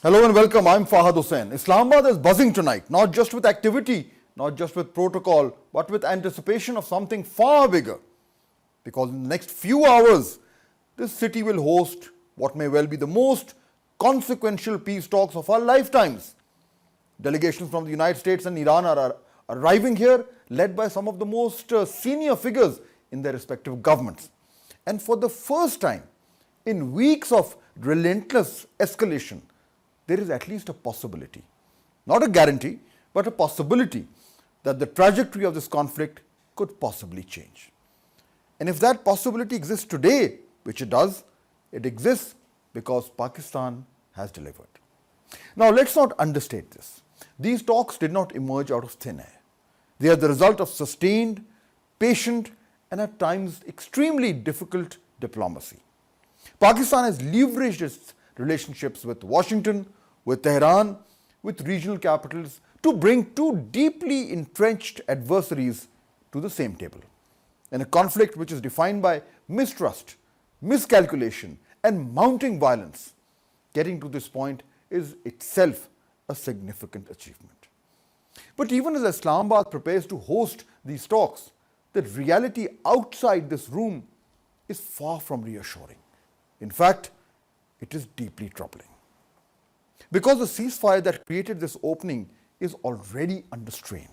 Hello and welcome. I'm Fahd Husain. Islamabad is buzzing tonight, not just with activity, not just with protocol, but with anticipation of something far bigger. Because in the next few hours, this city will host what may well be the most consequential peace talks of our lifetimes. Delegations from the United States and Iran are arriving here, led by some of the most senior figures in their respective governments. And for the first time, in weeks of relentless escalation, there is at least a possibility, not a guarantee, but a possibility that the trajectory of this conflict could possibly change. And if that possibility exists today, which it does, it exists because Pakistan has delivered. Now, let's not understate this. These talks did not emerge out of thin air. They are the result of sustained, patient, and at times extremely difficult diplomacy. Pakistan has leveraged its relationships with Washington, with Tehran, with regional capitals to bring two deeply entrenched adversaries to the same table. In a conflict which is defined by mistrust, miscalculation, and mounting violence, getting to this point is itself a significant achievement. But even as Islamabad prepares to host these talks, the reality outside this room is far from reassuring. In fact, it is deeply troubling. Because the ceasefire that created this opening is already under strain.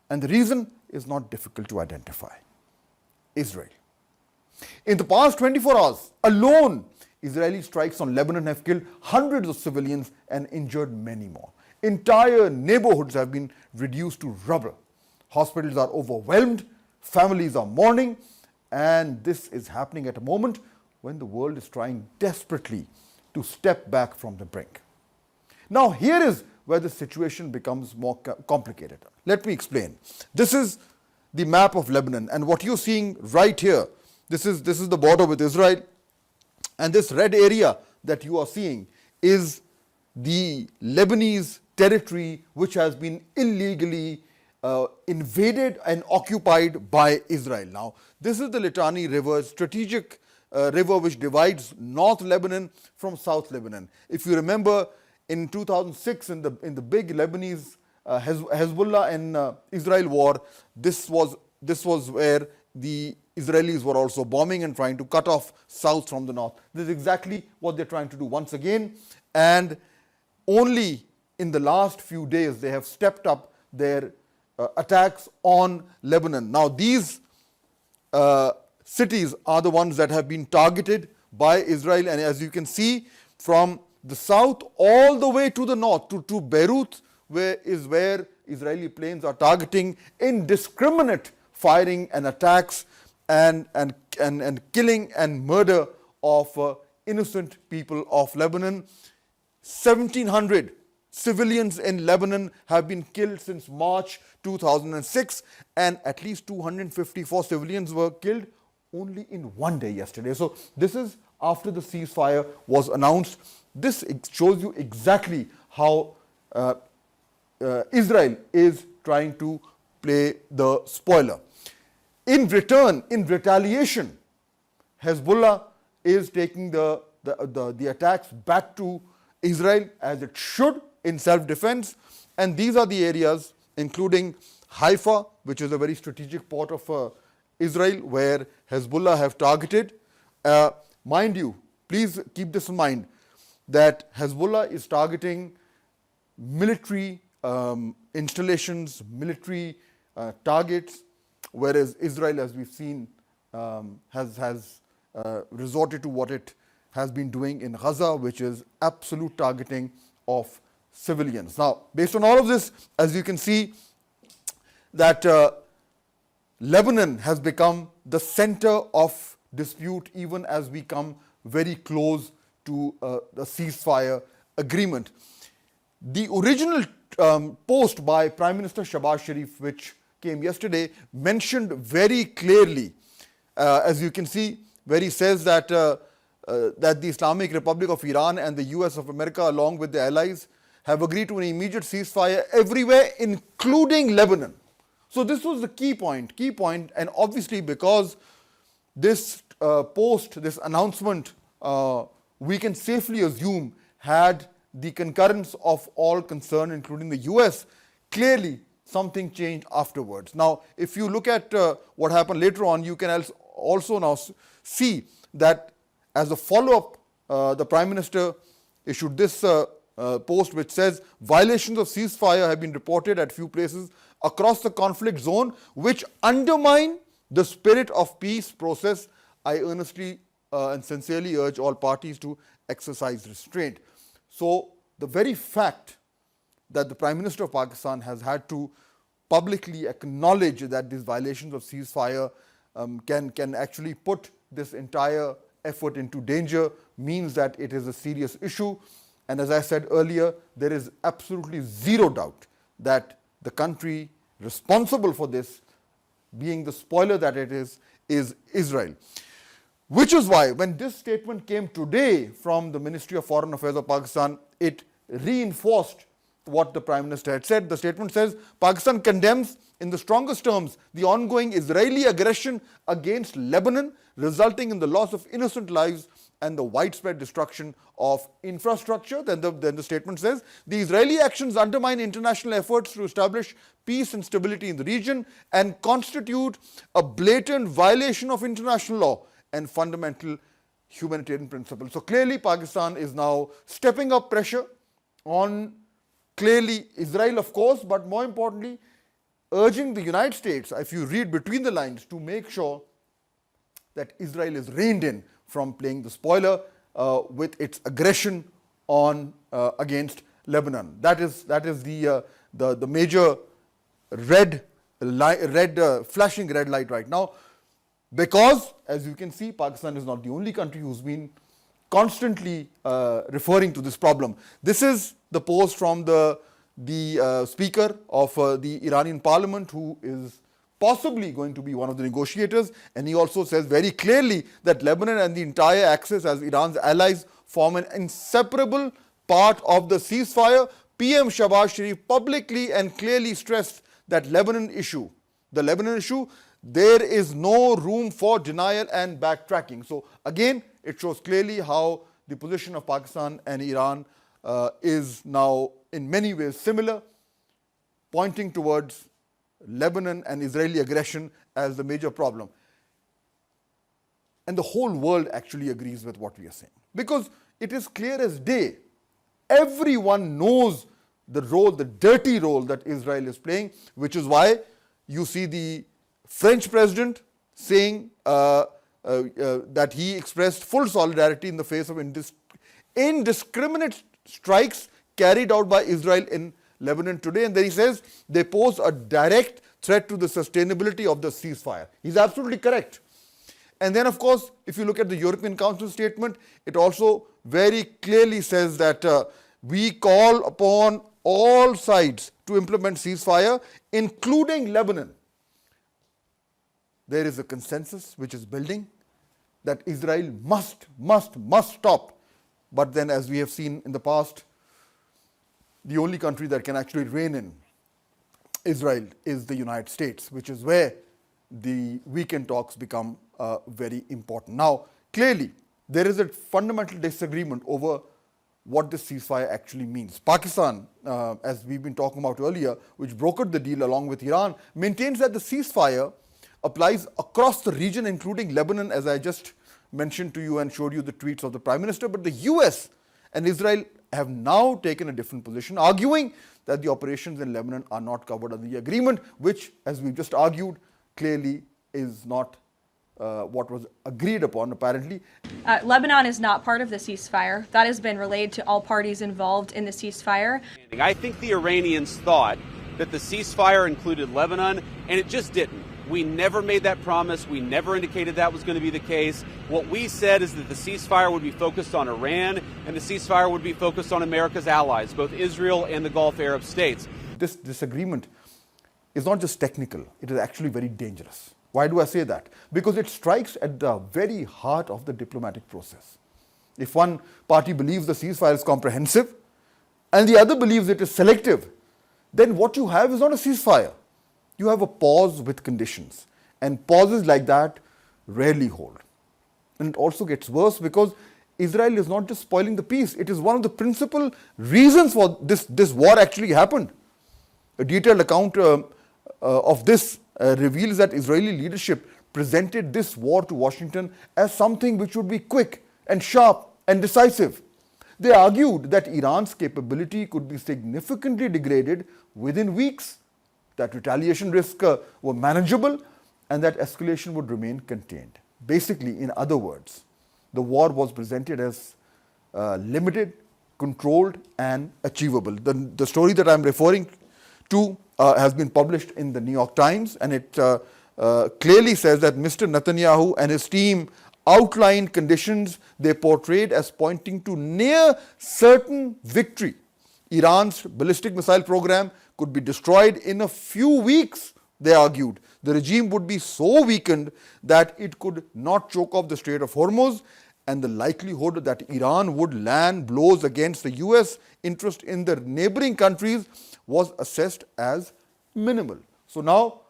And the reason is not difficult to identify. Israel. In the past 24 hours alone, Israeli strikes on Lebanon have killed hundreds of civilians and injured many more. Entire neighborhoods have been reduced to rubble. Hospitals are overwhelmed, families are mourning, and this is happening at a moment when the world is trying desperately to step back from the brink. Now, here is where the situation becomes more complicated. Let me explain. This is the map of Lebanon, and what you're seeing right here, this is the border with Israel, and this red area that you are seeing is the Lebanese territory which has been illegally invaded and occupied by Israel. Now, this is the Litani River, strategic river which divides North Lebanon from South Lebanon. If you remember, in 2006, in the big Lebanese Hezbollah and Israel war, this was where the Israelis were also bombing and trying to cut off south from the north. This is exactly what they're trying to do once again, and only in the last few days they have stepped up their attacks on Lebanon. Now, these cities are the ones that have been targeted by Israel, and as you can see, from the south all the way to the north to Beirut, where Israeli planes are targeting indiscriminate firing and attacks and killing and murder of innocent people of Lebanon. 1,700 civilians in Lebanon have been killed since March 2006, and at least 254 civilians were killed only in one day yesterday. So this is after the ceasefire was announced. This shows you exactly how Israel is trying to play the spoiler. In return, in retaliation, Hezbollah is taking the attacks back to Israel as it should in self-defense. And these are the areas including Haifa, which is a very strategic port of Israel, where Hezbollah have targeted. Mind you, please keep this in mind, that Hezbollah is targeting military installations, military targets, whereas Israel, as we've seen, has resorted to what it has been doing in Gaza, which is absolute targeting of civilians. Now, based on all of this, as you can see, that Lebanon has become the center of dispute even as we come very close to the ceasefire agreement. The original post by Prime Minister Shehbaz Sharif, which came yesterday, mentioned very clearly, as you can see, where he says that the Islamic Republic of Iran and the US of America, along with the allies, have agreed to an immediate ceasefire everywhere, including Lebanon. So this was the key point, and obviously because this post, this announcement, we can safely assume had the concurrence of all concerned, including the US, clearly something changed afterwards. Now, if you look at what happened later on, you can also now see that as a follow-up, the Prime Minister issued this post which says, violations of ceasefire have been reported at few places across the conflict zone which undermine the spirit of peace process. I earnestly and sincerely urge all parties to exercise restraint. So the very fact that the Prime Minister of Pakistan has had to publicly acknowledge that these violations of ceasefire can actually put this entire effort into danger means that it is a serious issue. And as I said earlier, there is absolutely zero doubt that the country responsible for this, being the spoiler that it is Israel. Which is why when this statement came today from the Ministry of Foreign Affairs of Pakistan, it reinforced what the Prime Minister had said. The statement says, Pakistan condemns in the strongest terms the ongoing Israeli aggression against Lebanon, resulting in the loss of innocent lives and the widespread destruction of infrastructure. Then the statement says, the Israeli actions undermine international efforts to establish peace and stability in the region and constitute a blatant violation of international law and fundamental humanitarian principles. So clearly Pakistan is now stepping up pressure on clearly Israel, of course, but more importantly, urging the United States, if you read between the lines, to make sure that Israel is reined in from playing the spoiler with its aggression on against Lebanon. That is the major flashing red light right now, because as you can see, Pakistan is not the only country who's been constantly referring to this problem. This is the post from the speaker of the Iranian parliament, who is possibly going to be one of the negotiators, and he also says very clearly that Lebanon and the entire axis as Iran's allies form an inseparable part of the ceasefire. PM Shehbaz Sharif publicly and clearly stressed that the Lebanon issue, there is no room for denial and backtracking. So again, it shows clearly how the position of Pakistan and Iran is now in many ways similar, pointing towards Lebanon and Israeli aggression as the major problem. And the whole world actually agrees with what we are saying, because it is clear as day. Everyone knows the role, the dirty role that Israel is playing, which is why you see the French president saying that he expressed full solidarity in the face of indiscriminate strikes carried out by Israel in Lebanon today. And then he says they pose a direct threat to the sustainability of the ceasefire. He's absolutely correct. And then, of course, if you look at the European Council statement, it also very clearly says that we call upon all sides to implement ceasefire, including Lebanon. There is a consensus which is building that Israel must stop. But then, as we have seen in the past, the only country that can actually rein in Israel is the United States, which is where the weekend talks become very important. Now, clearly, there is a fundamental disagreement over what this ceasefire actually means. Pakistan, as we've been talking about earlier, which brokered the deal along with Iran, maintains that the ceasefire applies across the region, including Lebanon, as I just mentioned to you and showed you the tweets of the Prime Minister. But the US and Israel have now taken a different position, arguing that the operations in Lebanon are not covered under the agreement, which, as we've just argued, clearly is not what was agreed upon, apparently. Lebanon is not part of the ceasefire. That has been relayed to all parties involved in the ceasefire. I think the Iranians thought that the ceasefire included Lebanon, and it just didn't. We never made that promise. We never indicated that was going to be the case. What we said is that the ceasefire would be focused on Iran, and the ceasefire would be focused on America's allies, both Israel and the Gulf Arab states. This disagreement is not just technical, it is actually very dangerous. Why do I say that? Because it strikes at the very heart of the diplomatic process. If one party believes the ceasefire is comprehensive and the other believes it is selective, then what you have is not a ceasefire. You have a pause with conditions, and pauses like that rarely hold. And it also gets worse because Israel is not just spoiling the peace, it is one of the principal reasons for this war actually happened. A detailed account of this reveals that Israeli leadership presented this war to Washington as something which would be quick and sharp and decisive. They argued that Iran's capability could be significantly degraded within weeks, that retaliation risks were manageable, and that escalation would remain contained. Basically, in other words, the war was presented as limited, controlled, and achievable. The story that I'm referring to has been published in the New York Times, and it clearly says that Mr. Netanyahu and his team outlined conditions they portrayed as pointing to near certain victory. Iran's ballistic missile program could be destroyed in a few weeks, they argued. The regime would be so weakened that it could not choke off the Strait of Hormuz, and the likelihood that Iran would land blows against the US interest in the neighboring countries was assessed as minimal. So now,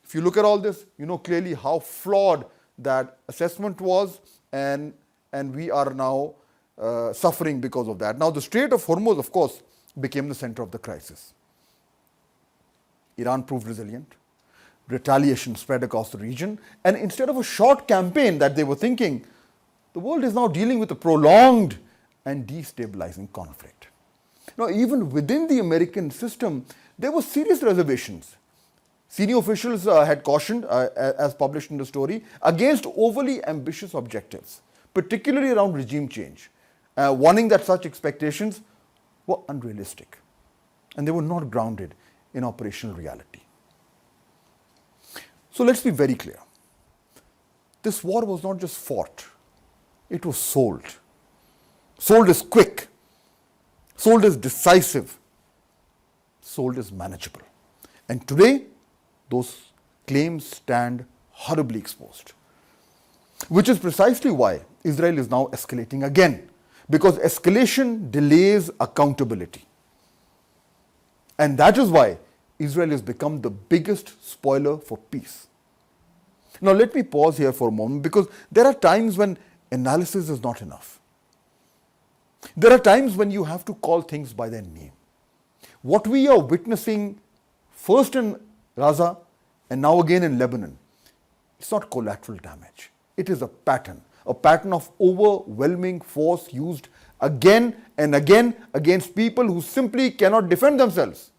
if you look at all this, you know clearly how flawed that assessment was, and we are now suffering because of that. Now, the Strait of Hormuz, of course, became the center of the crisis. Iran proved resilient. Retaliation spread across the region, and instead of a short campaign that they were thinking, the world is now dealing with a prolonged and destabilizing conflict. Now, even within the American system, there were serious reservations. Senior officials had cautioned, as published in the story, against overly ambitious objectives, particularly around regime change, warning that such expectations were unrealistic and they were not grounded in operational reality. So let's be very clear. This war was not just fought, it was sold. Sold as quick, sold as decisive, sold as manageable. And today, those claims stand horribly exposed. Which is precisely why Israel is now escalating again, because escalation delays accountability. And that is why Israel has become the biggest spoiler for peace. Now, let me pause here for a moment, because there are times when analysis is not enough. There are times when you have to call things by their name. What we are witnessing first in Gaza and now again in Lebanon, it's not collateral damage. It is a pattern of overwhelming force used again and again against people who simply cannot defend themselves.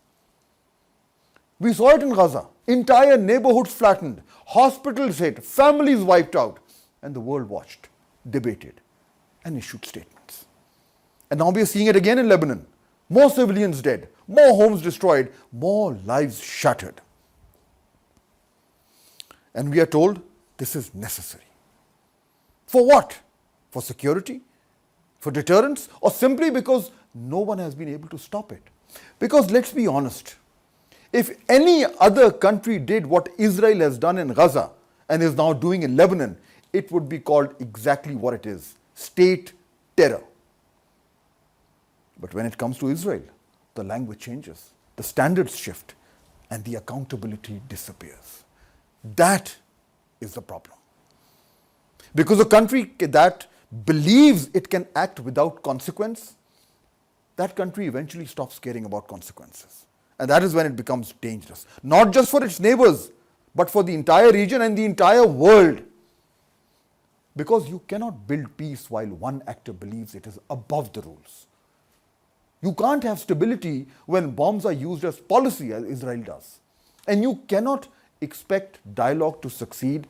We saw it in Gaza. Entire neighborhoods flattened, hospitals hit, families wiped out, and the world watched, debated, and issued statements. And now we are seeing it again in Lebanon. More civilians dead, more homes destroyed, more lives shattered. And we are told this is necessary. For what? For security? For deterrence? Or simply because no one has been able to stop it? Because let's be honest, if any other country did what Israel has done in Gaza and is now doing in Lebanon, it would be called exactly what it is: state terror. But when it comes to Israel, the language changes, the standards shift, and the accountability disappears. That is the problem. Because a country that believes it can act without consequence, that country eventually stops caring about consequences. And that is when it becomes dangerous. Not just for its neighbors, but for the entire region and the entire world. Because you cannot build peace while one actor believes it is above the rules. You can't have stability when bombs are used as policy, as Israel does. And you cannot expect dialogue to succeed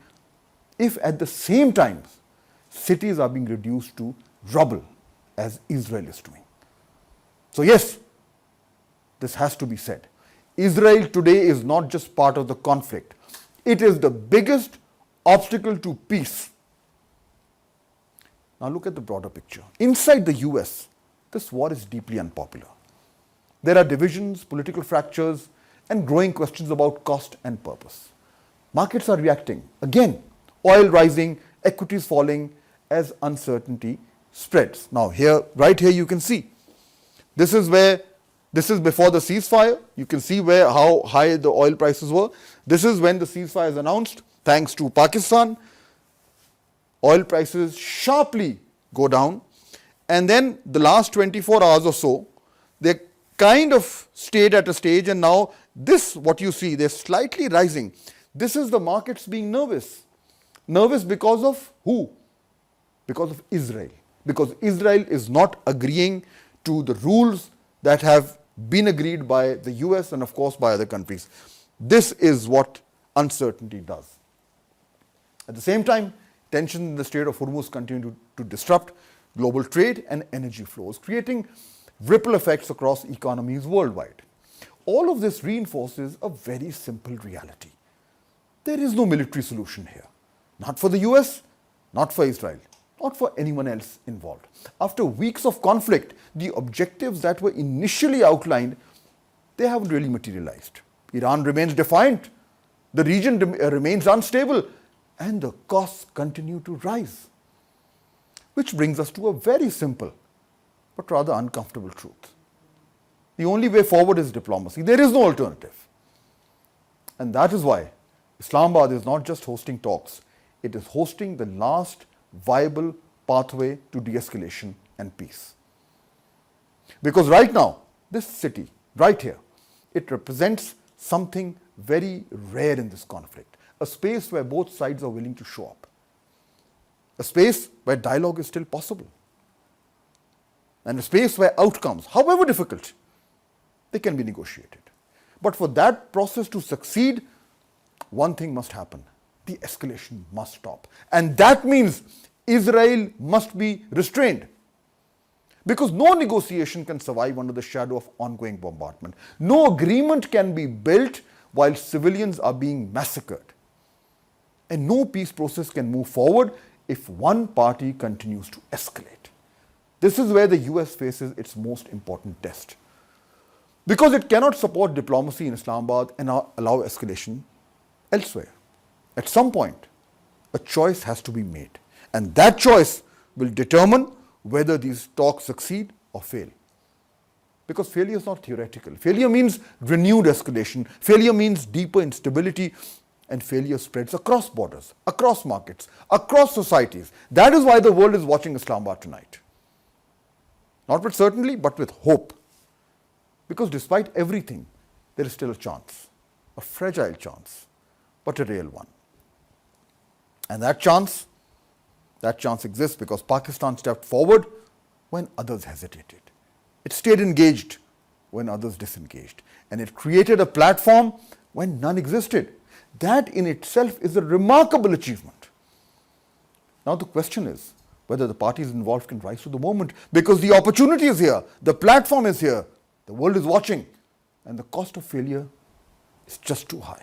if at the same time cities are being reduced to rubble, as Israel is doing. So yes, this has to be said. Israel today is not just part of the conflict. It is the biggest obstacle to peace. Now look at the broader picture. Inside the US, this war is deeply unpopular. There are divisions, political fractures, and growing questions about cost and purpose. Markets are reacting. Again, oil rising, equities falling as uncertainty spreads. Now right here you can see, this is before the ceasefire. You can see how high the oil prices were. This is when the ceasefire is announced. Thanks to Pakistan, oil prices sharply go down, And then the last 24 hours or so, they kind of stayed at a stage, and now this, what you see, they're slightly rising. This is the markets being nervous. Nervous because of who? Because of Israel. Because Israel is not agreeing to the rules that have been agreed by the US and of course by other countries. This is what uncertainty does. At the same time, tensions in the Strait of Hormuz continue to disrupt global trade and energy flows, creating ripple effects across economies worldwide. All of this reinforces a very simple reality. There is no military solution here. Not for the US, not for Israel, not for anyone else involved. After weeks of conflict, the objectives that were initially outlined, they haven't really materialized. Iran remains defiant, the region remains unstable, and the costs continue to rise. Which brings us to a very simple but rather uncomfortable truth. The only way forward is diplomacy. There is no alternative. And that is why Islamabad is not just hosting talks, it is hosting the last viable pathway to de-escalation and peace. Because right now, this city, right here, it represents something very rare in this conflict. A space where both sides are willing to show up. A space where dialogue is still possible. And a space where outcomes, however difficult, they can be negotiated. But for that process to succeed, one thing must happen. The escalation must stop. And that means Israel must be restrained. Because no negotiation can survive under the shadow of ongoing bombardment. No agreement can be built while civilians are being massacred. And no peace process can move forward if one party continues to escalate. This is where the US faces its most important test. Because it cannot support diplomacy in Islamabad and allow escalation elsewhere. At some point, a choice has to be made. And that choice will determine whether these talks succeed or fail. Because failure is not theoretical. Failure means renewed escalation. Failure means deeper instability. And failure spreads across borders, across markets, across societies. That is why the world is watching Islamabad tonight. Not with certainty, but with hope. Because despite everything, there is still a chance, a fragile chance, but a real one. And that chance exists because Pakistan stepped forward when others hesitated. It stayed engaged when others disengaged. And it created a platform when none existed. That in itself is a remarkable achievement. Now the question is whether the parties involved can rise to the moment, because the opportunity is here, the platform is here, the world is watching, and the cost of failure is just too high.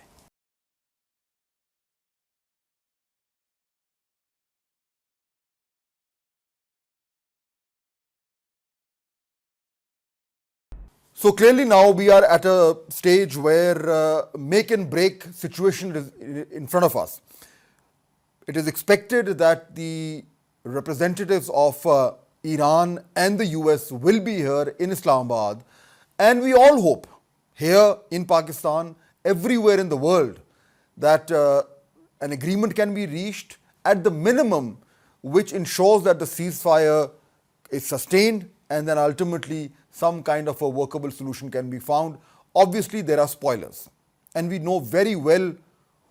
So clearly now we are at a stage where make and break situation is in front of us. It is expected that the representatives of Iran and the US will be here in Islamabad, and we all hope here in Pakistan, everywhere in the world, that an agreement can be reached at the minimum, which ensures that the ceasefire is sustained and then ultimately some kind of a workable solution can be found. Obviously, there are spoilers, and we know very well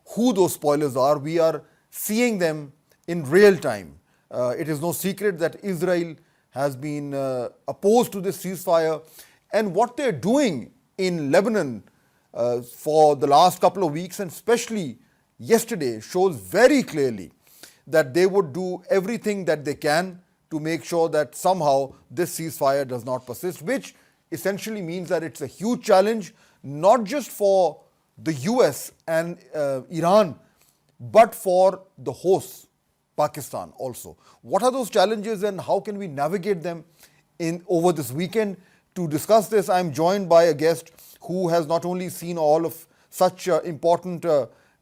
who those spoilers are. We are seeing them in real time. It is no secret that Israel has been opposed to this ceasefire, and what they're doing in Lebanon for the last couple of weeks, and especially yesterday, shows very clearly that they would do everything that they can to make sure that somehow this ceasefire does not persist, which essentially means that it's a huge challenge, not just for the US and Iran, but for the host, Pakistan also. What are those challenges and how can we navigate them over this weekend? To discuss this, I'm joined by a guest who has not only seen all of such important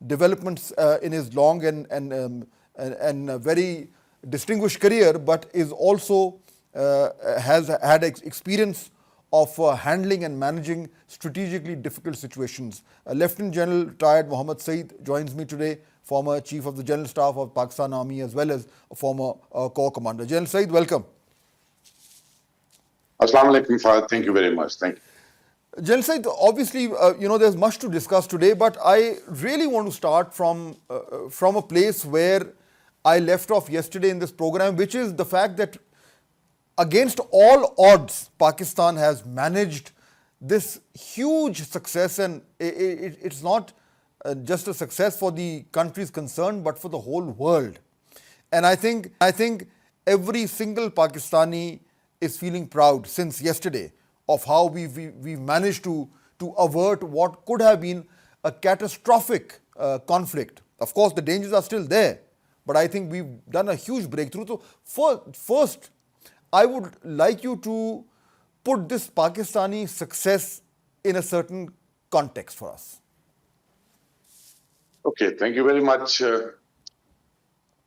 developments in his long and very distinguished career, but is also has had experience of handling and managing strategically difficult situations. Lieutenant General retired Mohammad Saeed joins me today, former Chief of the General Staff of Pakistan Army as well as a former Corps Commander. General Saeed, welcome. Assalamu alaikum, Fahd. Thank you very much. Thank you. General Said, obviously, there's much to discuss today, but I really want to start from a place where I left off yesterday in this program, which is the fact that against all odds, Pakistan has managed this huge success, and it's not just a success for the countries concerned, but for the whole world. And I think every single Pakistani is feeling proud since yesterday of how we've managed to avert what could have been a catastrophic conflict. Of course, the dangers are still there, but I think we've done a huge breakthrough. So first, I would like you to put this Pakistani success in a certain context for us. Okay, thank you very much.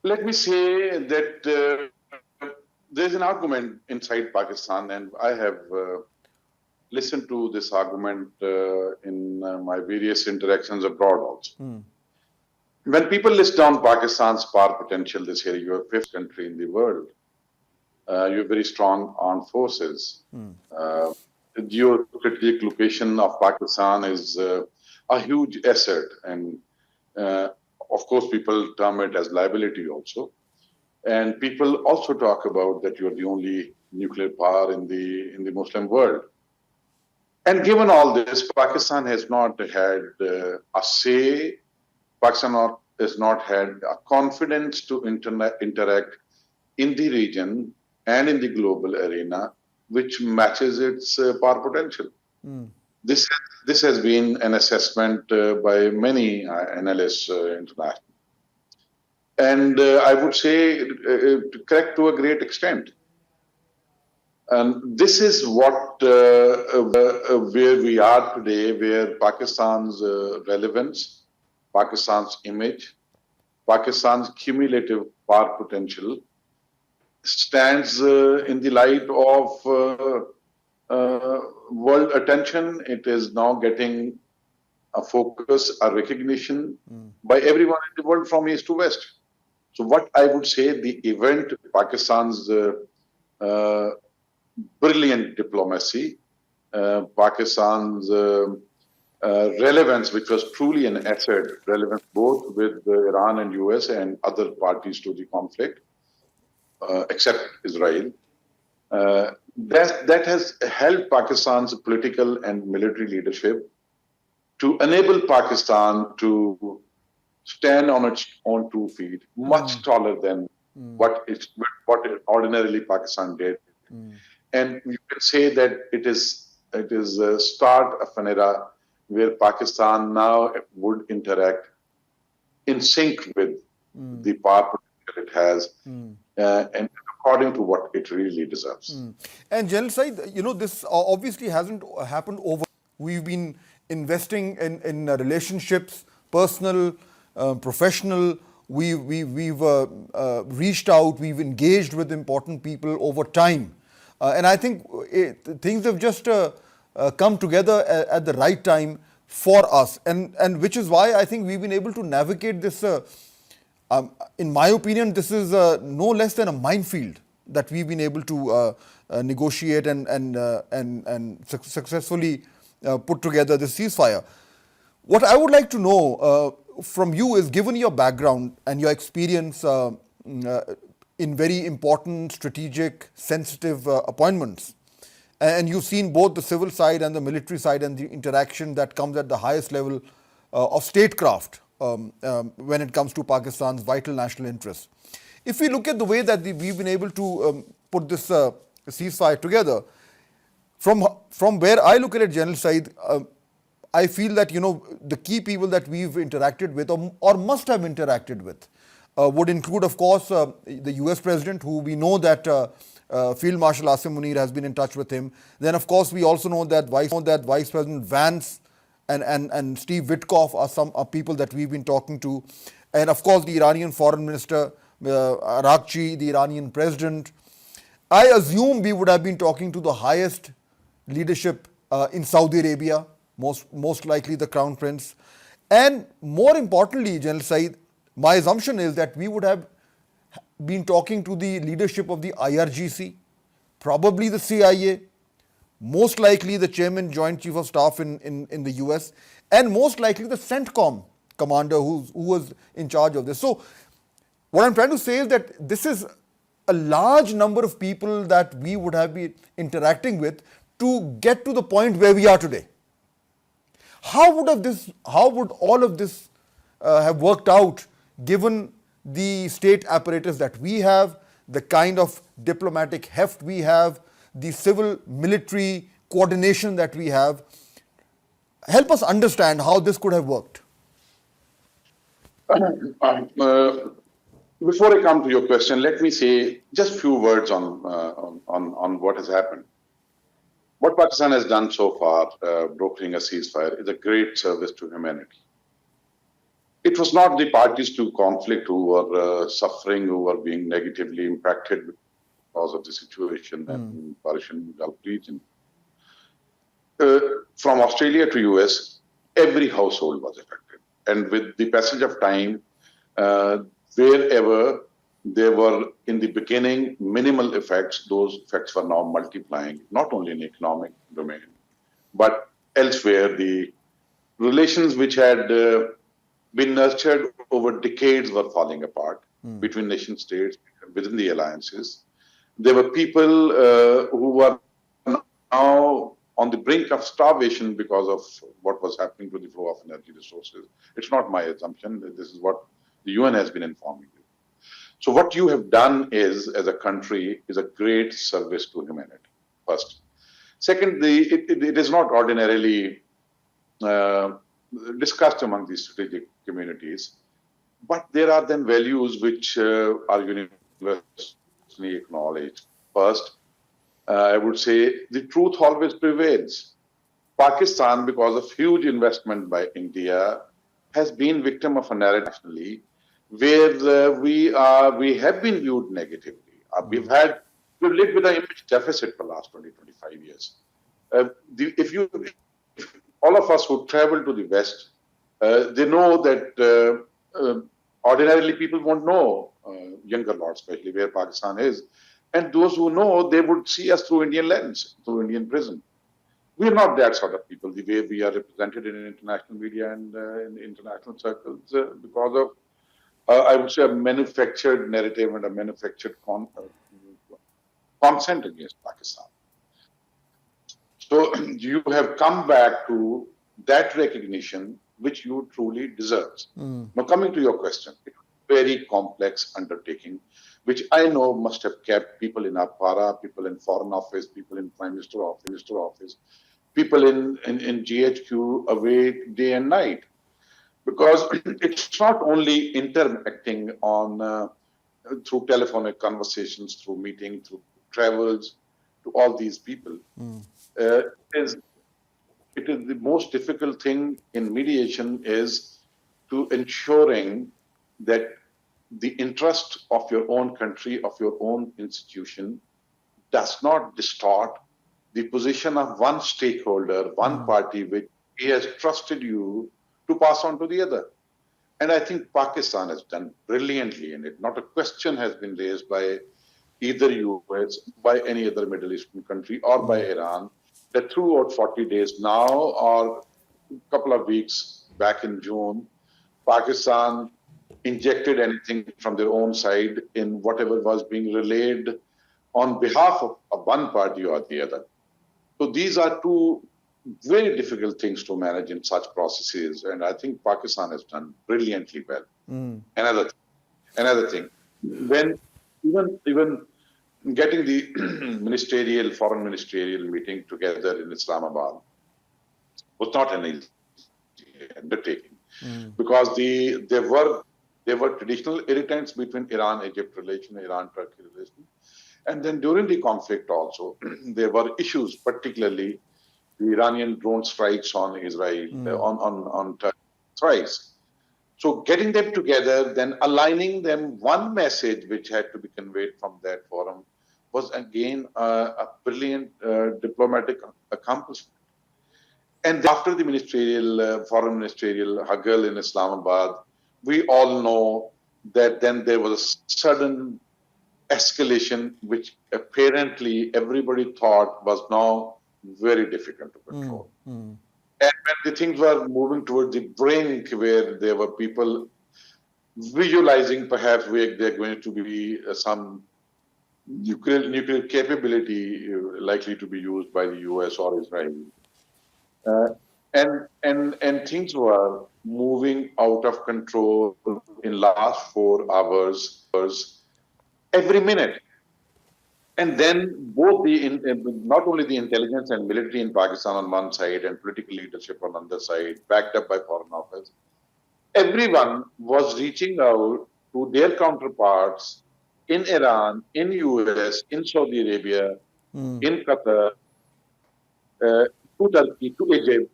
Let me say that there's an argument inside Pakistan, and I have listened to this argument in my various interactions abroad also. When people list down Pakistan's power potential, they say you're fifth country in the world. You have very strong armed forces. The geostrategic location of Pakistan is a huge asset, and of course, people term it as liability also. And people also talk about that you're the only nuclear power in the Muslim world. And given all this, Pakistan has not had a say. Pakistan has not had a confidence to interact in the region and in the global arena, which matches its power potential. This has been an assessment by many analysts internationally. And I would say correct to a great extent. And this is what where we are today, where Pakistan's relevance, Pakistan's image, Pakistan's cumulative power potential stands in the light of world attention. It is now getting a focus, a recognition by everyone in the world from east to west. So what I would say, the event, Pakistan's brilliant diplomacy, Pakistan's relevance, which was truly an asset, relevance both with Iran and US and other parties to the conflict, except Israel. That has helped Pakistan's political and military leadership to enable Pakistan to stand on its own 2 feet, much taller than what ordinarily Pakistan did. And you can say that it is a start of an era where Pakistan now would interact in sync with the power potential it has, and according to what it really deserves. And General Said, this obviously hasn't happened over. We've been investing in relationships, personal, professional. We've reached out, we've engaged with important people over time. And I think things have just come together at the right time for us. And which is why I think we've been able to navigate this. In my opinion, this is no less than a minefield that we've been able to negotiate and successfully put together this ceasefire. What I would like to know from you is, given your background and your experience in very important, strategic, sensitive appointments, and you've seen both the civil side and the military side and the interaction that comes at the highest level of statecraft when it comes to Pakistan's vital national interests. If we look at the way that we've been able to put this ceasefire together, from where I look at it, General Said, I feel that the key people that we've interacted with or must have interacted with would include, of course, the US President, who we know that Field Marshal Asim Munir has been in touch with him. Then, of course, we also know that Vice President Vance and Steve Witkoff are people that we've been talking to. And, of course, the Iranian Foreign Minister, Arakchi, the Iranian President. I assume we would have been talking to the highest leadership in Saudi Arabia, most likely the Crown Prince. And more importantly, General Said, my assumption is that we would have been talking to the leadership of the IRGC, probably the CIA, most likely the chairman, Joint Chief of Staff in the US, and most likely the CENTCOM commander who was in charge of this. So what I'm trying to say is that this is a large number of people that we would have been interacting with to get to the point where we are today. How would all of this have worked out given the state apparatus that we have, the kind of diplomatic heft we have, the civil military coordination that we have? Help us understand how this could have worked. Before I come to your question, let me say just a few words on what has happened. What Pakistan has done so far, brokering a ceasefire, is a great service to humanity. It was not the parties to conflict who were suffering, who were being negatively impacted because of the situation in the Persian Gulf region. From Australia to US, every household was affected. And with the passage of time, wherever there were in the beginning minimal effects, those effects were now multiplying, not only in economic domain, but elsewhere. The relations which had been nurtured over decades were falling apart between nation states, within the alliances. There were people who were now on the brink of starvation because of what was happening to the flow of energy resources. It's not my assumption. This is what the UN has been informing you. So what you have done is, as a country, is a great service to humanity, first. Secondly, it is not ordinarily discussed among these strategic communities, but there are then values which are universally acknowledged. First, I would say the truth always prevails. Pakistan, because of huge investment by India, has been victim of a narrative nationally where we have been viewed negatively. We've lived with an image deficit for the last 20, 25 years. If all of us who travel to the West, they know that ordinarily people won't know, younger lot especially, where Pakistan is. And those who know, they would see us through Indian lens, through Indian prism. We are not that sort of people, the way we are represented in international media and in international circles because of, I would say, a manufactured narrative and a manufactured consent against Pakistan. So you have come back to that recognition which you truly deserve. Now, coming to your question, it's a very complex undertaking, which I know must have kept people in Apara, people in Foreign Office, people in Prime Minister Office, people in GHQ awake day and night. Because it's not only interacting on through telephonic conversations, through meetings, through travels, to all these people. It is the most difficult thing in mediation is to ensuring that the interest of your own country, of your own institution, does not distort the position of one stakeholder, one party, which he has trusted you to pass on to the other. And I think Pakistan has done brilliantly in it. Not a question has been raised by either US, by any other Middle Eastern country, or by Iran, that throughout 40 days now, or a couple of weeks back in June, Pakistan injected anything from their own side in whatever was being relayed on behalf of one party or the other. So these are two very difficult things to manage in such processes, and I think Pakistan has done brilliantly well. Another thing, when even getting the foreign ministerial meeting together in Islamabad was not an easy undertaking, because there were traditional irritants between Iran-Egypt relation, Iran-Turkey relation, and then during the conflict also there were issues, particularly the Iranian drone strikes on Israel, on Turkey thrice. So getting them together, then aligning them, one message which had to be conveyed from that forum was again a brilliant diplomatic accomplishment. And after the foreign ministerial huggle in Islamabad, we all know that then there was a sudden escalation, which apparently everybody thought was now very difficult to control. And when the things were moving towards the brink where there were people visualizing perhaps where there are going to be some nuclear capability likely to be used by the US or Israel. And things were moving out of control in last 4 hours, every minute. And then both not only the intelligence and military in Pakistan on one side and political leadership on the other side, backed up by foreign office, everyone was reaching out to their counterparts in Iran, in US, in Saudi Arabia, in Qatar, to Turkey, to Egypt,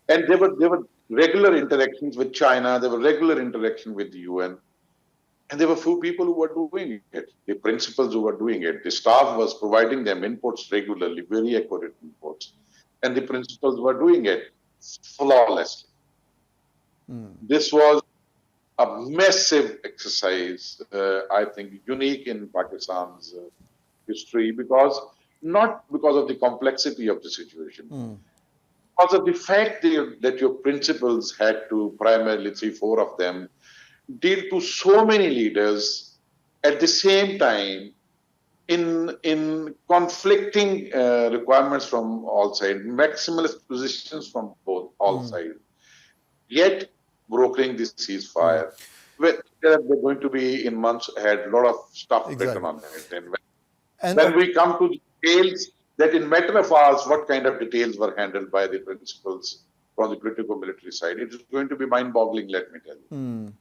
and there were regular interactions with China. There were regular interactions with the UN. And there were few people who were doing it, the principals who were doing it. The staff was providing them inputs regularly, very accurate inputs. And the principals were doing it flawlessly. This was a massive exercise, I think, unique in Pakistan's history, not because of the complexity of the situation, because of the fact that your principals had to, primarily 3-4 of them, deal to so many leaders at the same time in conflicting requirements from all sides, maximalist positions from all sides, yet brokering this ceasefire. They're going to be in months ahead, a lot of stuff written on it. And when we come to details, that in matter of hours, what kind of details were handled by the principals from the political military side, it is going to be mind-boggling, let me tell you.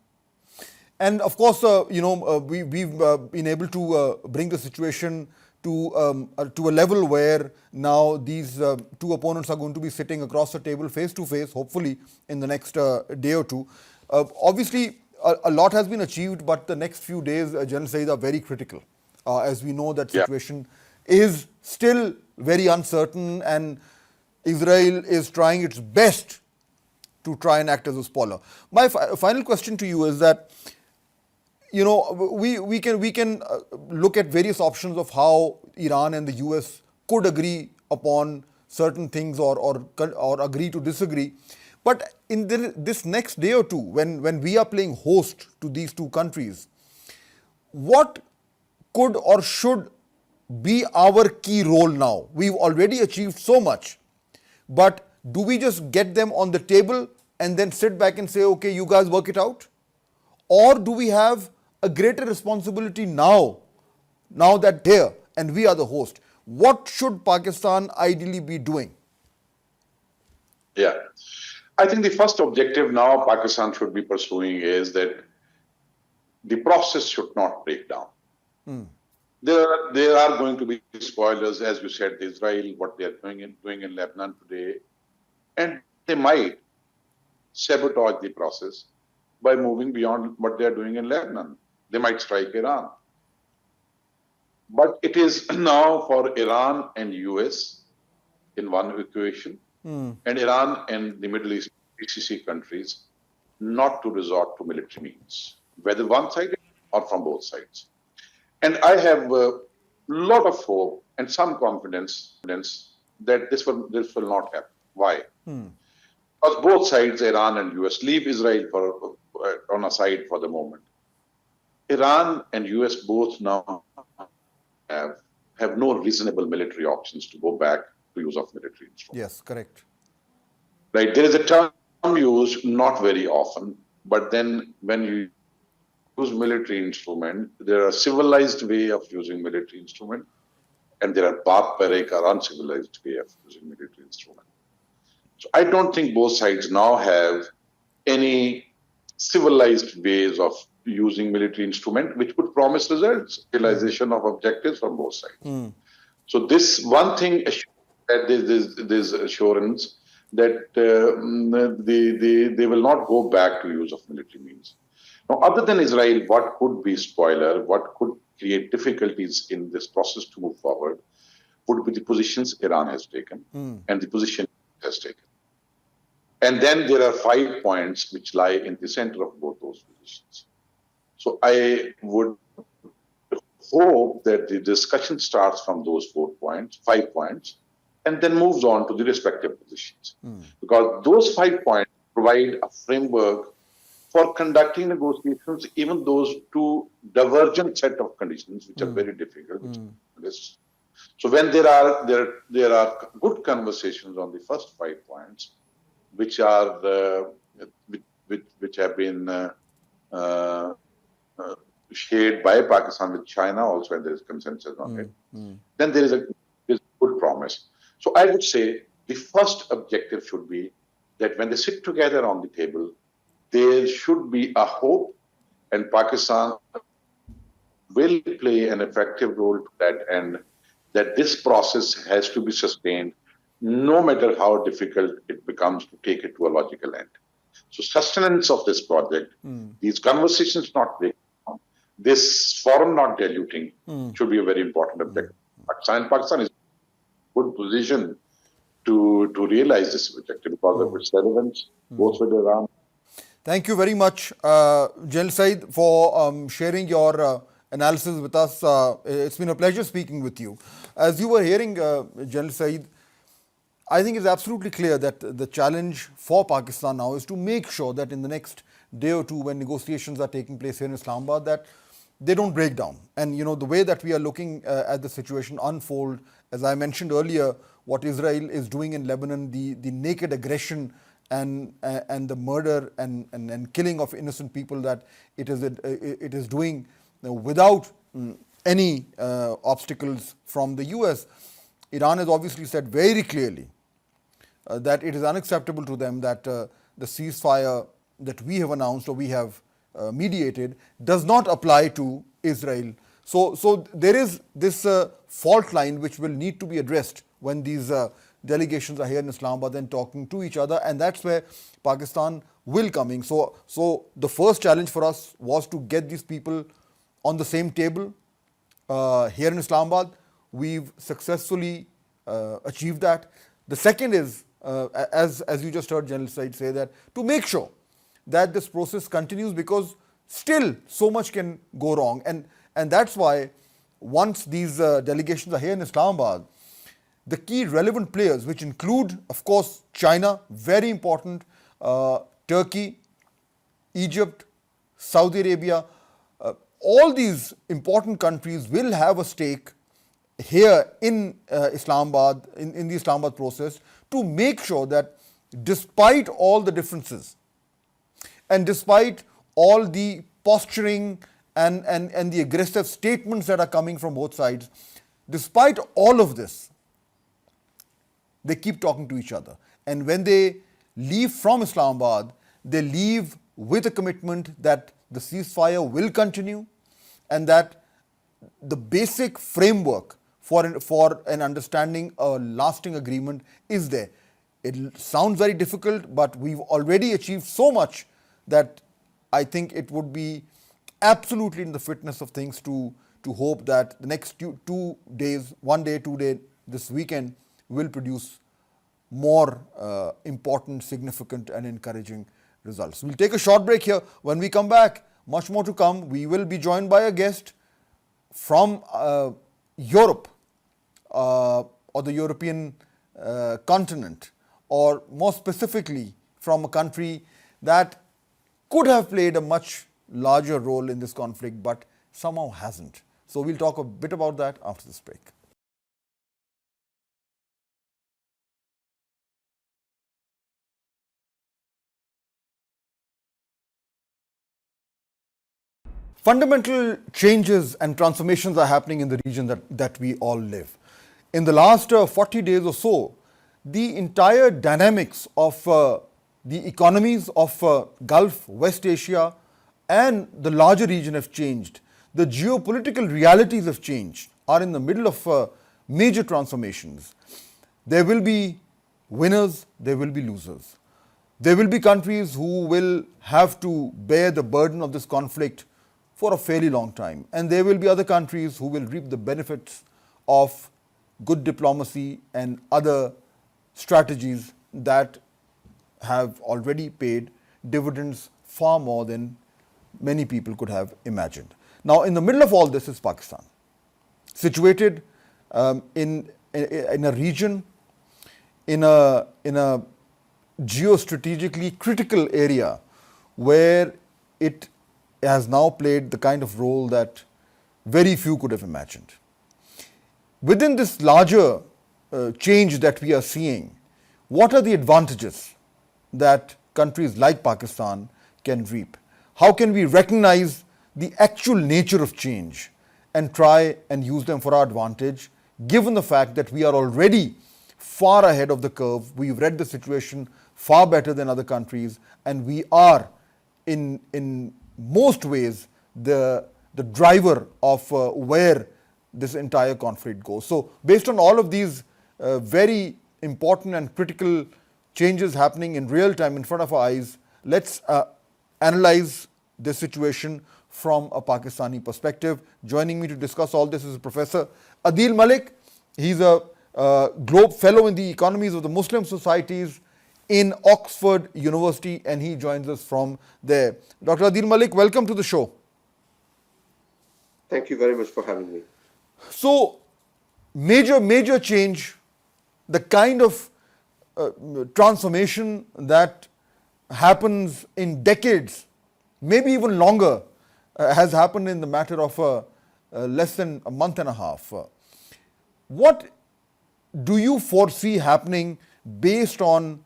And of course, we've been able to bring the situation to a level where now these two opponents are going to be sitting across the table face to face, hopefully in the next day or two. Obviously, a lot has been achieved, but the next few days, General Saeed, are very critical. As we know, that situation is still very uncertain, and Israel is trying its best to try and act as a spoiler. My final question to you is that, we can look at various options of how Iran and the US could agree upon certain things or agree to disagree. But in this next day or two, when we are playing host to these two countries, what could or should be our key role now? We've already achieved so much, but do we just get them on the table and then sit back and say, okay, you guys work it out? Or do we have a greater responsibility now that they're here and we are the host? What should Pakistan ideally be doing? Yeah. I think the first objective now Pakistan should be pursuing is that the process should not break down. There are going to be spoilers, as you said, Israel, what they are doing in Lebanon today, and they might sabotage the process by moving beyond what they are doing in Lebanon. They might strike Iran. But it is now for Iran and US in one equation, and Iran and the Middle East GCC countries not to resort to military means, whether one-sided or from both sides. And I have a lot of hope and some confidence that this will not happen. Why? Because both sides, Iran and US, leave Israel on a side for the moment. Iran and US both now have no reasonable military options to go back to use of military instruments. Yes, correct. Right. There is a term used not very often, but then when you use military instrument, there are civilized way of using military instrument, and there are barbaric or uncivilized way of using military instrument. So I don't think both sides now have any civilized ways of using military instrument which would promise results, realization of objectives from both sides. So this one thing, there's assurance that they will not go back to use of military means. Now, other than Israel, what could be spoiler, what could create difficulties in this process to move forward would be the positions Iran has taken and the position it has taken. And then there are 5 points which lie in the center of both those positions. So I would hope that the discussion starts from those 5 points, and then moves on to the respective positions. Because those 5 points provide a framework for conducting negotiations, even those two divergent set of conditions, which are very difficult. So when there are good conversations on the first 5 points, which are which have been shared by Pakistan with China also, and there is consensus on it, then there is a good promise. So I would say the first objective should be that when they sit together on the table, there should be a hope, and Pakistan will play an effective role to that end, that this process has to be sustained, no matter how difficult it becomes to take it to a logical end. So sustenance of this project, these conversations not breaking down, this forum not diluting, should be a very important objective. Pakistan is in a good position to realize this objective because of its relevance, both with Iran. Thank you very much, General Said, for sharing your analysis with us. It's been a pleasure speaking with you. As you were hearing, General Said, I think it's absolutely clear that the challenge for Pakistan now is to make sure that in the next day or two, when negotiations are taking place here in Islamabad, that they don't break down. And you know, the way that we are looking at the situation unfold, as I mentioned earlier, what Israel is doing in Lebanon, the naked aggression and the murder and killing of innocent people that it is doing without any obstacles from the US. Iran has obviously said very clearly that it is unacceptable to them that the ceasefire that we have announced or we have mediated does not apply to Israel. So there is this fault line which will need to be addressed when these delegations are here in Islamabad and talking to each other, and that's where Pakistan will come in. So the first challenge for us was to get these people on the same table here in Islamabad. We've successfully achieved that. The second is, as you just heard General Said say, that to make sure that this process continues, because still so much can go wrong. And that's why once these delegations are here in Islamabad, the key relevant players, which include, of course, China, very important, Turkey, Egypt, Saudi Arabia, all these important countries will have a stake here in Islamabad, in the Islamabad process, to make sure that despite all the differences and despite all the posturing and the aggressive statements that are coming from both sides, despite all of this, they keep talking to each other. And when they leave from Islamabad, they leave with a commitment that the ceasefire will continue and that the basic framework for an understanding, a lasting agreement is there. It sounds very difficult, but we've already achieved so much that I think it would be absolutely in the fitness of things to hope that the next 2 days, 1 day, 2 day, this weekend will produce more important, significant and encouraging results. We'll take a short break here. When we come back, much more to come. We will be joined by a guest from Europe or the European continent, or more specifically from a country that could have played a much larger role in this conflict but somehow hasn't. So we'll talk a bit about that after this break. Fundamental changes and transformations are happening in the region that we all live. In the last 40 days or so, the entire dynamics of the economies of Gulf, West Asia and the larger region have changed. The geopolitical realities have changed, are in the middle of major transformations. There will be winners, there will be losers. There will be countries who will have to bear the burden of this conflict for a fairly long time. And there will be other countries who will reap the benefits of good diplomacy and other strategies that have already paid dividends far more than many people could have imagined. Now, in the middle of all this is Pakistan, situated in a region in a geostrategically critical area where it has now played the kind of role that very few could have imagined. Within this larger change that we are seeing, what are the advantages that countries like Pakistan can reap? How can we recognize the actual nature of change and try and use them for our advantage, given the fact that we are already far ahead of the curve? We've read the situation far better than other countries, and we are in most ways the driver of where this entire conflict goes. So based on all of these very important and critical changes happening in real time in front of our eyes, let's analyze this situation from a Pakistani perspective. Joining me to discuss all this is Professor Adil Malik. He's a Globe Fellow in the Economies of the Muslim Societies in Oxford University, and he joins us from there. Dr. Adil Malik, welcome to the show. Thank you very much for having me. So, major change, the kind of transformation that happens in decades, maybe even longer, has happened in the matter of less than a month and a half. What do you foresee happening based on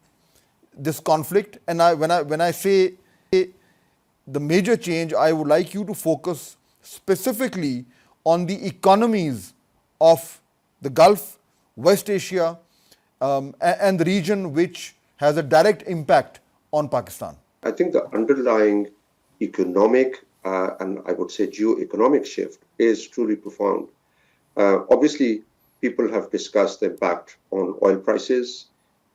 this conflict? And when I say the major change, I would like you to focus specifically on the economies of the Gulf, West Asia, and the region which has a direct impact on Pakistan. I think the underlying economic and I would say geo-economic shift is truly profound. Obviously, people have discussed the impact on oil prices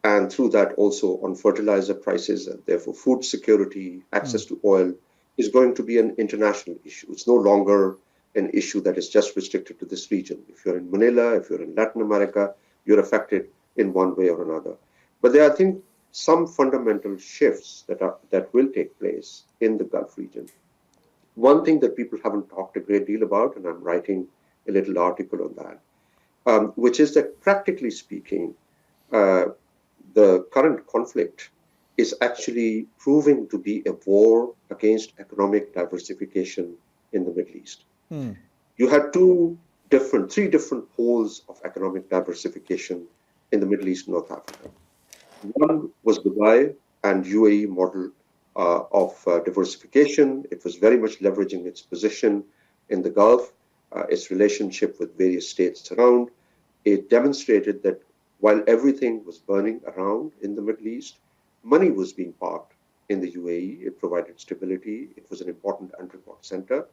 and through that also on fertilizer prices, and therefore food security, access to oil is going to be an international issue. It's no longer an issue that is just restricted to this region. If you're in Manila, if you're in Latin America, you're affected in one way or another. But there are, I think, some fundamental shifts that will take place in the Gulf region. One thing that people haven't talked a great deal about, and I'm writing a little article on that, which is that practically speaking, the current conflict is actually proving to be a war against economic diversification in the Middle East. You had three different poles of economic diversification in the Middle East and North Africa. One was Dubai and UAE model of diversification. It was very much leveraging its position in the Gulf, its relationship with various states around. It demonstrated that while everything was burning around in the Middle East, money was being parked in the UAE. It provided stability. It was an important entrepot center.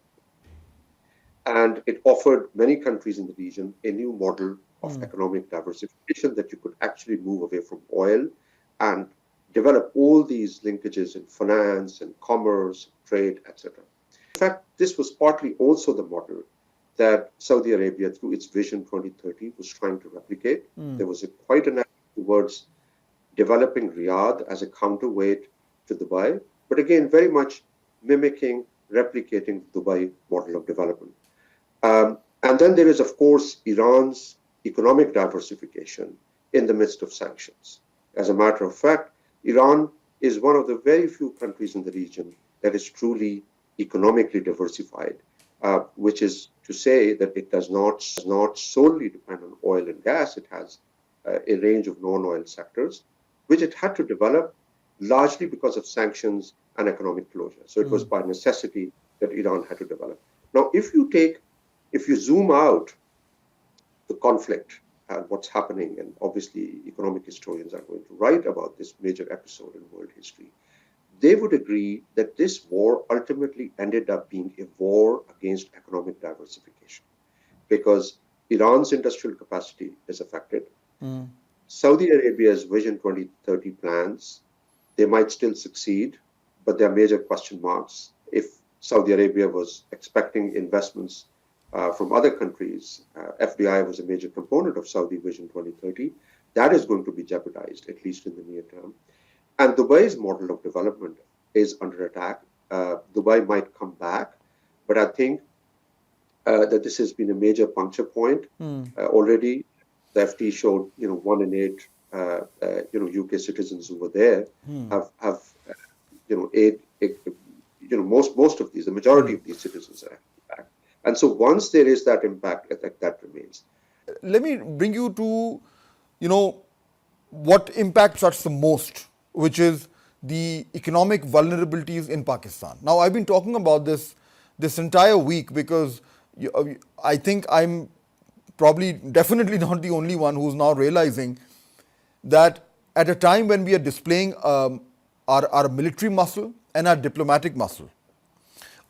And it offered many countries in the region a new model of economic diversification, that you could actually move away from oil and develop all these linkages in finance and commerce, trade, etc. In fact, this was partly also the model that Saudi Arabia, through its Vision 2030, was trying to replicate. There was quite an effort towards developing Riyadh as a counterweight to Dubai, but again, very much mimicking, replicating the Dubai model of development. And then there is, of course, Iran's economic diversification in the midst of sanctions. As a matter of fact, Iran is one of the very few countries in the region that is truly economically diversified, which is to say that it does not solely depend on oil and gas. It has a range of non-oil sectors, which it had to develop largely because of sanctions and economic closure. So it was by necessity that Iran had to develop. Now, if you zoom out the conflict and what's happening, and obviously economic historians are going to write about this major episode in world history, they would agree that this war ultimately ended up being a war against economic diversification, because Iran's industrial capacity is affected. Saudi Arabia's Vision 2030 plans, they might still succeed, but there are major question marks. If Saudi Arabia was expecting investments from other countries, FDI was a major component of Saudi Vision 2030. That is going to be jeopardized, at least in the near term. And Dubai's model of development is under attack. Dubai might come back, but I think that this has been a major puncture point already. The FT showed, 1 in 8 UK citizens who were there have most of these, the majority of these citizens are back. And so once there is that impact, that remains. Let me bring you to, what impacts us the most, which is the economic vulnerabilities in Pakistan. Now, I've been talking about this entire week because I think I'm definitely not the only one who's now realizing that at a time when we are displaying our military muscle and our diplomatic muscle,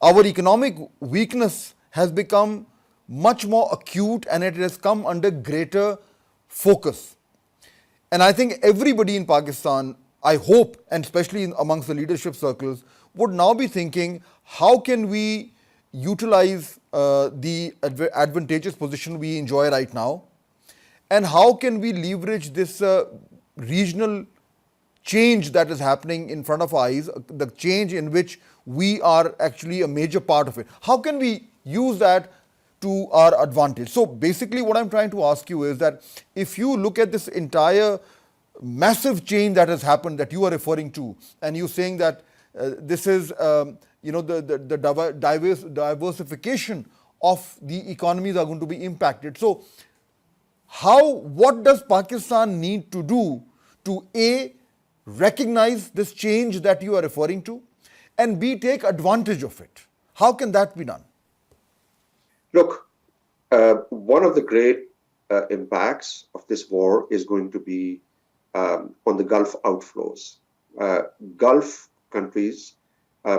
our economic weakness has become much more acute and it has come under greater focus. And I think everybody in Pakistan, I hope, and especially amongst the leadership circles, would now be thinking, how can we utilize the advantageous position we enjoy right now? And how can we leverage this regional change that is happening in front of our eyes, the change in which we are actually a major part of it? How can we use that to our advantage? So basically what I'm trying to ask you is that if you look at this entire massive change that has happened that you are referring to, and you're saying that this is the diversification of the economies are going to be impacted. So what does Pakistan need to do to A, recognize this change that you are referring to, and B, take advantage of it? How can that be done? Look, one of the great impacts of this war is going to be on the Gulf outflows. Gulf countries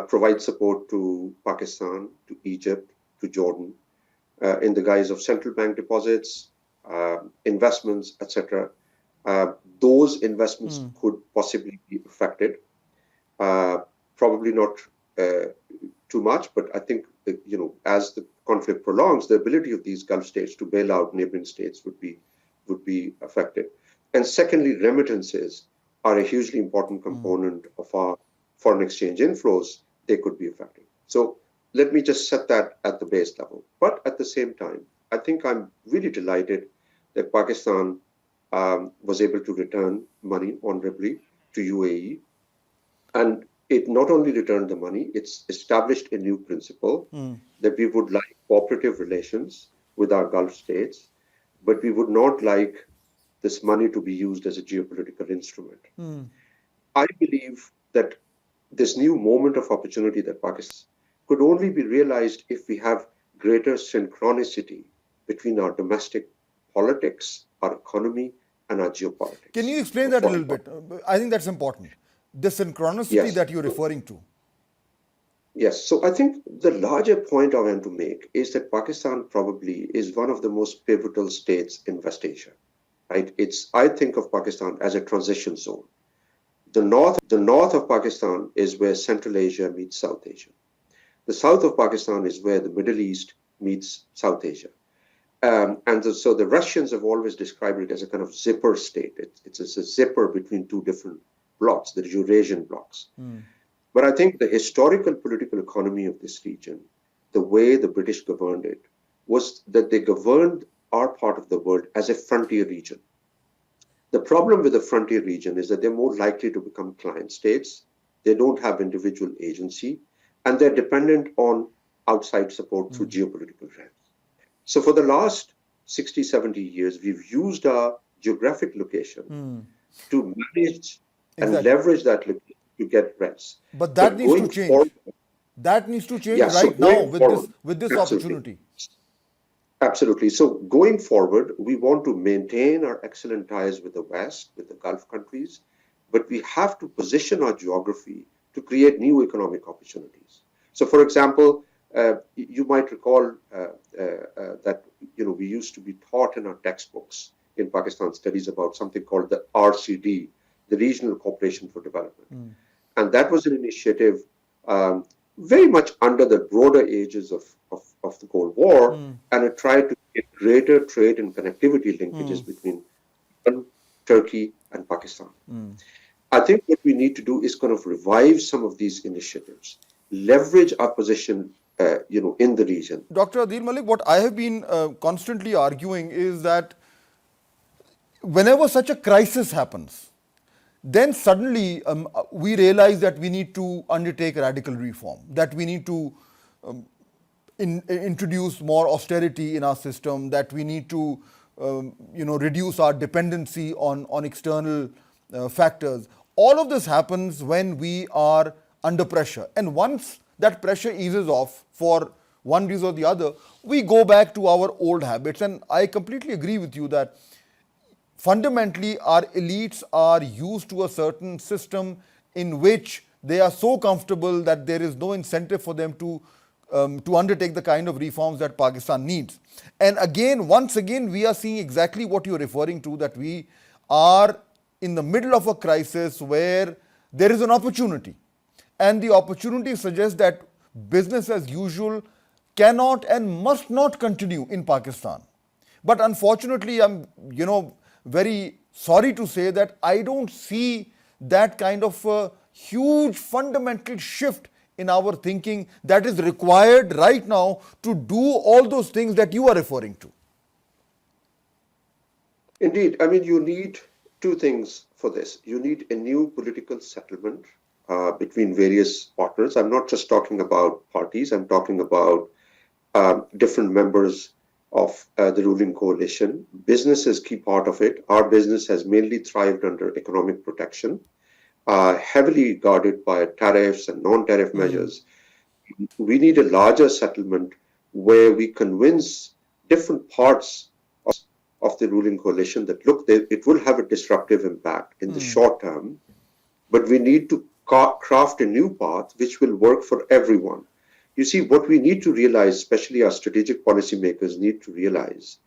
provide support to Pakistan, to Egypt, to Jordan, in the guise of central bank deposits, investments, etc. Those investments could possibly be affected. Probably not too much, but I think as the conflict prolongs, the ability of these Gulf states to bail out neighboring states would be affected. And secondly, remittances are a hugely important component of our foreign exchange inflows. They could be affected. So let me just set that at the base level. But at the same time, I think I'm really delighted that Pakistan was able to return money honorably to UAE. And it not only returned the money, it's established a new principle that we would like cooperative relations with our Gulf states, but we would not like this money to be used as a geopolitical instrument. I believe that this new moment of opportunity that Pakistan could only be realized if we have greater synchronicity between our domestic politics, our economy, and our geopolitics. Can you explain that a little bit? I think that's important. The synchronicity that you're referring to. Yes. So I think the larger point I want to make is that Pakistan probably is one of the most pivotal states in West Asia. Right? I think of Pakistan as a transition zone. The north of Pakistan is where Central Asia meets South Asia. The south of Pakistan is where the Middle East meets South Asia. So the Russians have always described it as a kind of zipper state. It's a zipper between two different blocks, the Eurasian blocks. But I think the historical political economy of this region, the way the British governed it, was that they governed our part of the world as a frontier region. The problem with the frontier region is that they're more likely to become client states. They don't have individual agency, and they're dependent on outside support through geopolitical realms. So for the last 60, 70 years, we've used our geographic location to manage and leverage that location to get rents. But that needs to change. That needs to change right now with this opportunity. Absolutely. So going forward, we want to maintain our excellent ties with the West, with the Gulf countries, but we have to position our geography to create new economic opportunities. So, for example, you might recall that we used to be taught in our textbooks in Pakistan studies about something called the RCD, the Regional Cooperation for Development, and that was an initiative very much under the broader ages of the Cold War, and it tried to get greater trade and connectivity linkages between Turkey and Pakistan. I think what we need to do is kind of revive some of these initiatives, leverage our position in the region. Dr. Adil Malik, what I have been constantly arguing is that whenever such a crisis happens, then suddenly we realize that we need to undertake radical reform, that we need to introduce more austerity in our system, that we need to reduce our dependency on external factors. All of this happens when we are under pressure. And once that pressure eases off for one reason or the other, we go back to our old habits. And I completely agree with you that fundamentally our elites are used to a certain system in which they are so comfortable that there is no incentive for them to undertake the kind of reforms that Pakistan needs. And again, once again, we are seeing exactly what you're referring to, that we are in the middle of a crisis where there is an opportunity. And the opportunity suggests that business as usual cannot and must not continue in Pakistan. But unfortunately, I'm very sorry to say that I don't see that kind of a huge fundamental shift in our thinking that is required right now to do all those things that you are referring to. Indeed. I mean, you need two things for this. You need a new political settlement between various partners. I'm not just talking about parties. I'm talking about different members of the ruling coalition. Business is key part of it. Our business has mainly thrived under economic protection, heavily guarded by tariffs and non-tariff measures. We need a larger settlement where we convince different parts of the ruling coalition that, look, it will have a disruptive impact in the short term, but we need to craft a new path which will work for everyone. You see, what we need to realize, especially our strategic policymakers need to realize,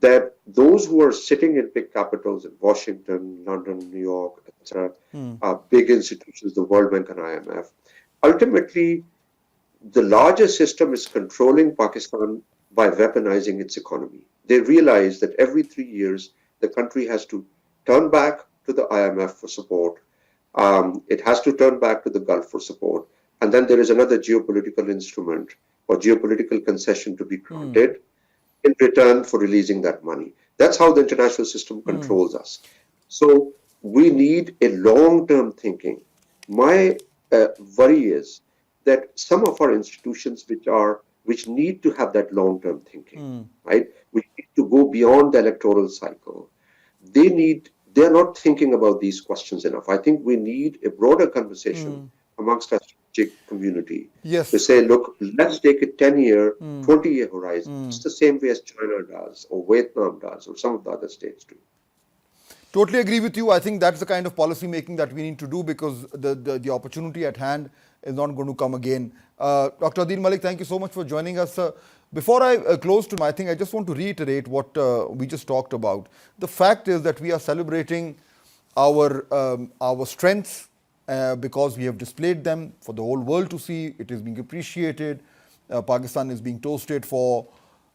that those who are sitting in big capitals in Washington, London, New York, etc., big institutions, the World Bank and IMF, ultimately, the larger system is controlling Pakistan by weaponizing its economy. They realize that every 3 years, the country has to turn back to the IMF for support. It has to turn back to the Gulf for support. And then there is another geopolitical instrument or geopolitical concession to be granted in return for releasing that money. That's how the international system controls us. So we need a long-term thinking. My worry is that some of our institutions which need to have that long-term thinking, right? We need to go beyond the electoral cycle. They're not thinking about these questions enough. I think we need a broader conversation amongst our strategic community to say, look, let's take a 10-year, 20-year horizon. It's the same way as China does, or Vietnam does, or some of the other states do. Totally agree with you. I think that's the kind of policy making that we need to do, because the opportunity at hand is not going to come again. Dr. Adil Malik, thank you so much for joining us. Before I close to I think I just want to reiterate what we just talked about. The fact is that we are celebrating our strengths because we have displayed them for the whole world to see. It is being appreciated. Pakistan is being toasted for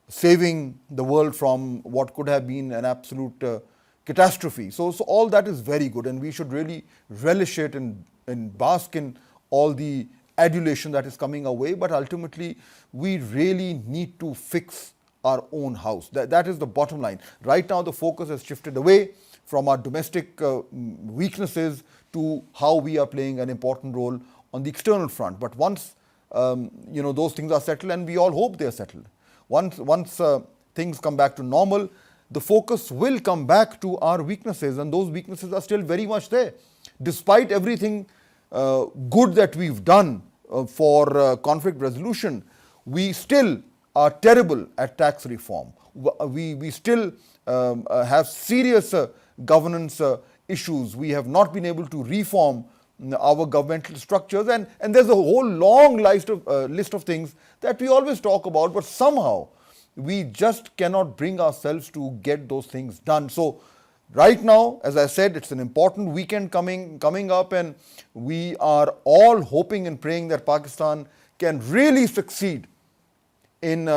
saving the world from what could have been an absolute catastrophe. So all that is very good, and we should really relish it and bask in all the adulation that is coming our way. But ultimately, we really need to fix our own house. That is the bottom line. Right now, the focus has shifted away from our domestic weaknesses to how we are playing an important role on the external front. But once those things are settled, and we all hope they are settled, once things come back to normal, the focus will come back to our weaknesses, and those weaknesses are still very much there. Despite everything good that we've done for conflict resolution, we still are terrible at tax reform. We still have serious governance issues. We have not been able to reform our governmental structures, and there's a whole long list of things that we always talk about, but somehow we just cannot bring ourselves to get those things done. So right now, as I said, it's an important weekend coming up, and we are all hoping and praying that Pakistan can really succeed in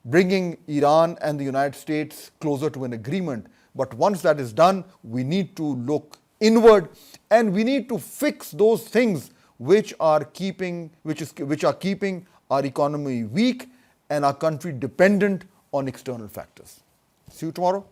bringing Iran and the United States closer to an agreement. But once that is done, we need to look inward, and we need to fix those things which are keeping our economy weak and our country dependent on external factors. See you tomorrow.